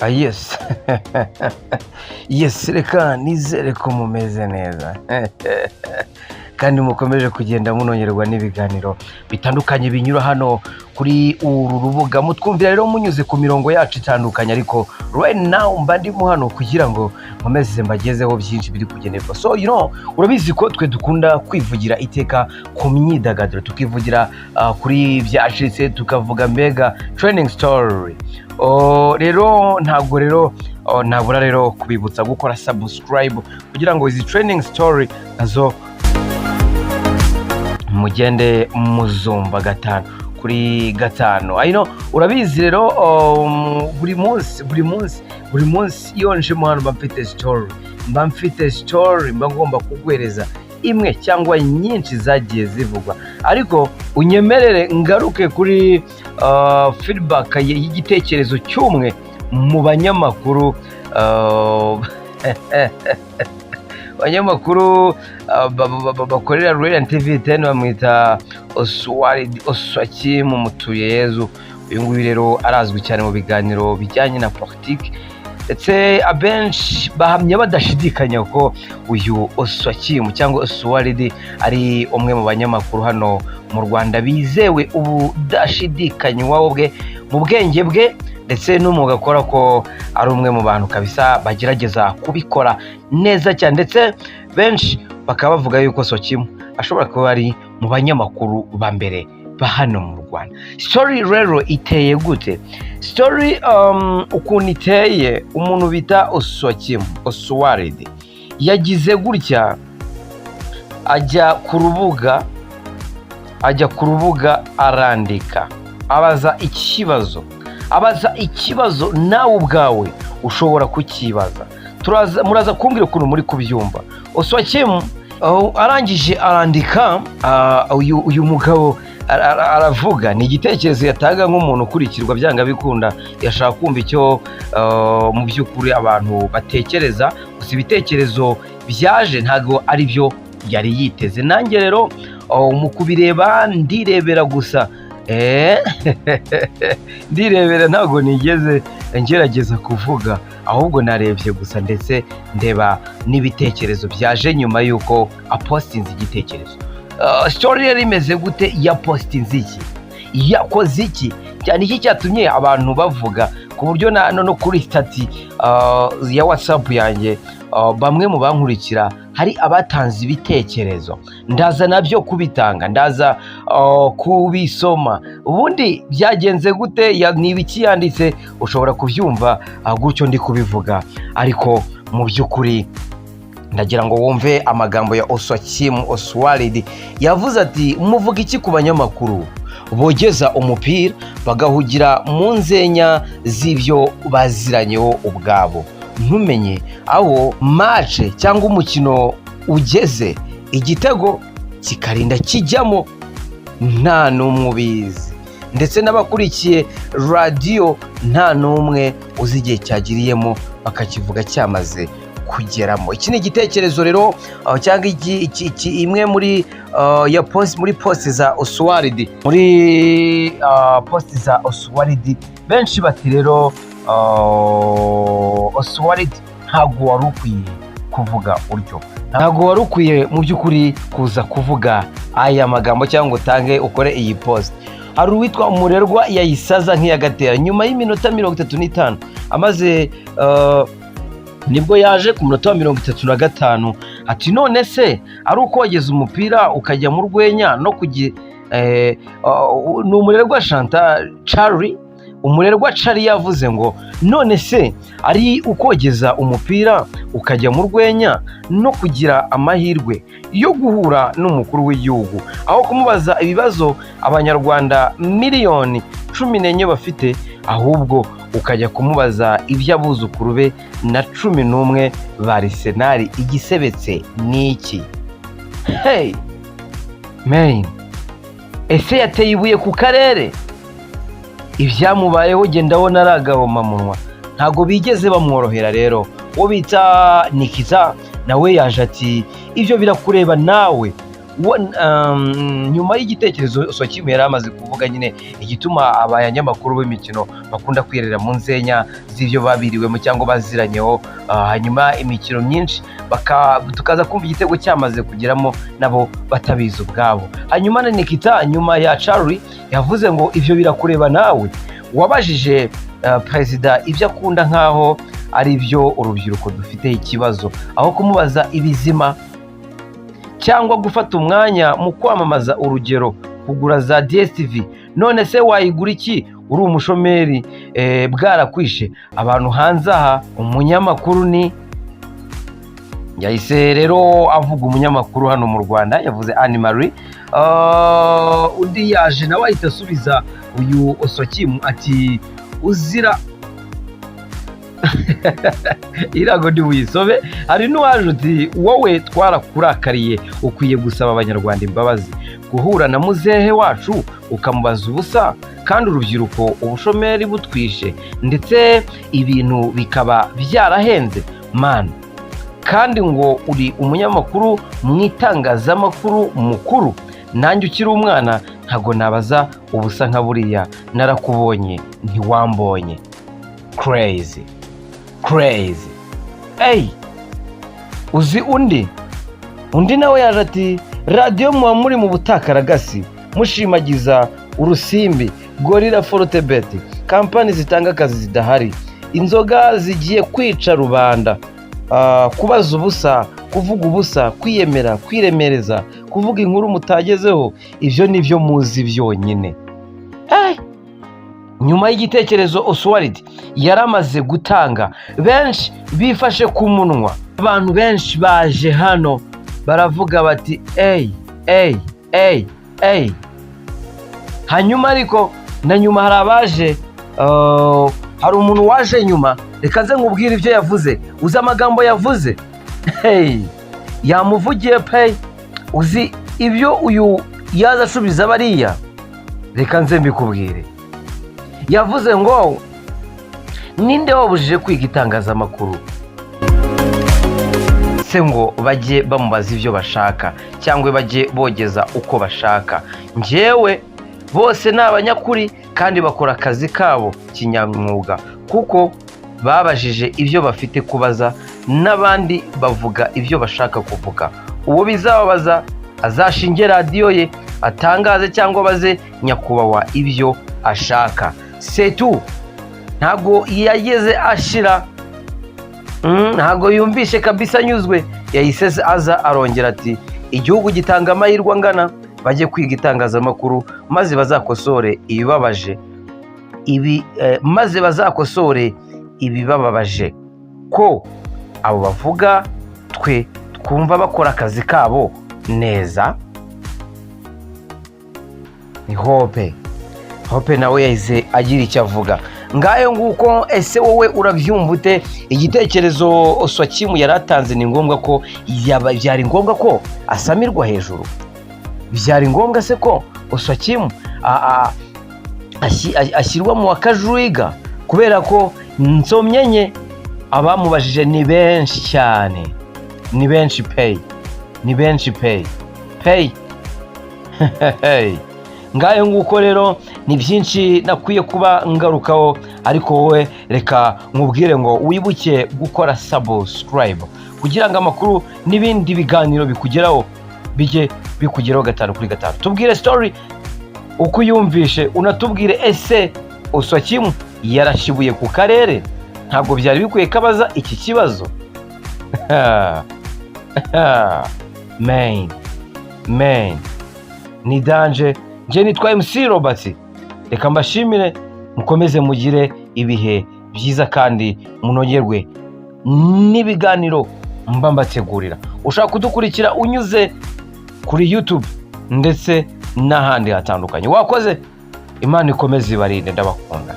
Yes. Yes, reka nizere ko mumeze neza. Kandi mukomeje kugenda munongerwa n'ibiganiro bitandukanye binyura hano kuri uru rubuga, mutwumvira rero munyuze ku mirongo yacu itandukanye, ariko right now mba ndimo hano kugira ngo nkomeze mbagezeho byinshi biri kugenerwa. So urabizi ko twe dukunda kwivugira iteka ku myidagaduro, tukivugira kuri byacitse, tukavuga mbega training story. Rero ntabura rero kubibutsa gukora subscribe kugira ngo izi training story nazo mugende muzumva gatanu kuri gatanu. Urabizi rero buri munsi iyo nje mu hano mba mfite story mba ngomba kugwereza imwe cyangwa nyinshi zagiye zivugwa, ariko unyemerere ngaruke kuri feedback y'igitekerezo cy'umwe mu banyamakuru bakorera Royal TV 10 bamwita Oswakim Mutuyeyezu. Uyu nguyu rero arazwi cyane mu biganiro bijyanye na politiki, ndetse abenshi bahamya badashidikanya ko uyu Oswakim cyangwa Oswald ari umwe mu banyamakuru hano mu Rwanda bizewe ubudashidikanywaho bwe mu bwenge bwe, ndetse n'umwuga akora ko ari umwe mu bantu kabisa bagerageza kubikora neza cyane, ndetse benshi bakaba bavuga yuko Oswakim ashobora kuba ari mu banyamakuru ba mbere ba hano mu Rwanda. Story rero iteye gute? Story ukuntu iteye, umuntu bita Oswakim Oswald yagize gutya, ajya ku rubuga arandika, abaza ikibazo nawe ubwawe ushobora kukibaza. Muraza kumbwira ukuntu muri kubyumva. Oswakim arangije arandika, uyu mugabo aravuga, ni igitekerezo yatanga nk'umuntu ukurikirwa byanga bikunda, yashaka kumva icyo mu by'ukuri abantu batekereza, gusa ibitekerezo byaje ntago ari byo yari yiteze. Nanjye rero mu kubireba ndirebera gusa, ndirebera, ntago nigeze ngerageza kuvuga, ahubwo narebye gusa, ndetse ndeba n'ibitekerezo byaje nyuma y'uko apostinze igitekerezo. Story yari imeze gute? Yapostinze iki? Yakoze iki? Cyane iki cyatumye abantu bavuga ku buryo no kuri stati ya WhatsApp yanjye bamwe mu bankurikira hari abatanze ibitekerezo, ndaza nabyo kubitanga, ndaza kubisoma. Ubundi byagenze gute? Ni ibiki yanditse? Ushobora kubyumva gutyo ndi kubivuga, ariko mu by'ukuri ndagira ngo wumve amagambo ya Oswakim Oswald. Yavuze ati, muvuga iki ku banyamakuru bogeza umupira bagahugira mu nzenya z'ibyo baziranyeho ubwabo, ntumenye aho match cyangwa umukino ugeze, igitego kikarinda kijyamo nta n'umwe ubizi, ndetse n'abakurikiye radio nta n'umwe uzi igihe cyagiriyemo bakakivuga cyamaze kugeramo. Iki ni igitekerezo rero cyangwa imwe muri muri post za Oswald, muri post za Oswald. Benshi bati rero Oswald ntago wari ukwiye kuvuga uryo, ntago wari ukwiye mu by'ukuri kuza kuvuga aya magambo cyangwa utange ukore iyi post. Hari uwitwa Umurerwa yayisaza nk'iyagatera, nyuma y'iminota 35 amaze nibwo yaje ku munota wa 35 ati, none se ari uko wageze umupira ukajya mu rwenya no kugira ni Umurerwa Charlie yavuze ngo, none se ari ukogeza umupira ukajya mu rwenya no kugira amahirwe yo guhura n'umukuru w'igihugu, aho kumubaza ibibazo abanyarwanda miliyoni 14 bafite, ahubwo ukajya kumubaza iby'abuzukuru be na 11 ba Arsenal. Igisebetse ni iki? Hey man, ese yateye ibuye ku karere? Ibyamubayeho genda abona ari agahomamunwa, ntago bigeze bamworohera. Rero uwo bita Nikiza nawe yaje ati, ibyo birakureba nawe, nyuma y'igitekerezo Sokimu yari amaze kuvuga nyine igituma abanyamakuru b'imikino bakunda kwirera mu nzenya z'ibyo babiriwemo cyangwa baziranyeho, hanyuma imikino myinshi tukaza kumva igitego cyamaze kugeramo nabo batabizi ubwabo. Hanyuma na Nikita nyuma ya Charlie yavuze ngo ivyo birakureba nawe, wabajije perezida ibyo akunda nk'aho ari byo urubyiruko dufite ikibazo, aho kumubaza ibizima cyangwa gufata umwanya mu kwamamaza, urugero kugura za DSTV. None se wayigura iki uri umushomeri bwarakwishe? Abantu hanze aha umunyamakuru ni yahise rero avuga umunyamakuru hano mu Rwanda, yavuze Anne Marie. Undi yaje nawe ahita asubiza uyu Sokimu ati uzira irago ndi wisobe. Hari n'uwaje uti wowe twarakurakariye, ukwiye gusaba abanyarwanda imbabazi, guhura na muzehe wacu ukamubaza ubusa kandi urubyiruko ubushomeri butwishe ndetse ibintu bikaba byarahenze man, kandi ngo uri umunyamakuru mu itangazamakuru mukuru. Nanjye ukiri umwana ntago nabaza ubusa nka buriya, narakubonye ntiwambonye. Crazy. Uzi undi nawe yaje ati radiyo muba muri mu butakaragasi mushimagiza urusimbi, gorira forutebeti, kampani zitanga akazi zidahari, inzoga zigiye kwica rubanda, kubaza ubusa, kuvuga ubusa, kwiyemera, kwiremereza, kuvuga inkuru mutagezeho, ibyo nibyo muzi byonyine. Nyuma y'igitekerezo Oswald yaramaze gutanga, benshi bifashe ku munwa. Abantu benshi baje hano baravuga bati hanyuma ariko na nyuma hari abaje, hari umuntu waje nyuma, reka nze nkubwire ibyo yavuze. Uzi amagambo yavuze? Yamuvugiye pe. Uzi ibyo uyu yaza asubiza bariya? Reka nze mbikubwire. Yavuze ngo ninde wabujije kwiga itangazamakuru? Se ngo bajye bamubaza ibyo bashaka cyangwa bajye bogeza uko bashaka. Njyewe bose ni abanyakuri kandi bakora akazi kabo kinyamwuga, kuko babajije ibyo bafite kubaza, n'abandi bavuga ibyo bashaka kuvuga. Uwo bizababaza azashinge radiyo ye atangaze cyangwa baze nyakubahwa ibyo ashaka. Setu ntago yageze ashira, ntago yumvishe kabisa anyuzwe, yahise aza arongera ati igihugu gitanga amahirwe angana, bajye kwiga itangazamakuru maze bazakosore ibibababaje, ko abo bavuga twe twumva bakora akazi kabo neza. Ni Hope nawe yahise agira icyo avuga. Ngayo nguko, ese wowe urabyumva ute? Igitekerezo Sokimu yaratanze ni ngombwa ko byari ngombwa ko asamirwa hejuru? Byari ngombwa se ko Sokimu ashyirwa mu wakajuiga? Kubera ko nsomyenye abamubajije ni benshi cyane, ni benshi pay. Ngayo nguko rero, ni byinshi nakwiye kuba ngarukaho, ariko wowe reka nkubwire ngo wibuke gukora subscribe kugira ngo amakuru n'ibindi biganiro bikugeraho bijye bikugeraho 5 kuri 5. Tubwire story uko uyumvishe, unatubwire ese Sokimu yarashibuye ku karere? Ntabwo byari bikwiye kabaza iki kibazo. Man ni danger. Nje nitwa MC Robert, reka mbashimire, mukomeze mugire ibihe byiza kandi munogerwe n'ibiganiro mba mbategurira. Ushaka kudukurikira unyuze kuri YouTube ndetse n'ahandi hatandukanye. Wakoze, Imana ikomeze ibarinde, ndabakunda.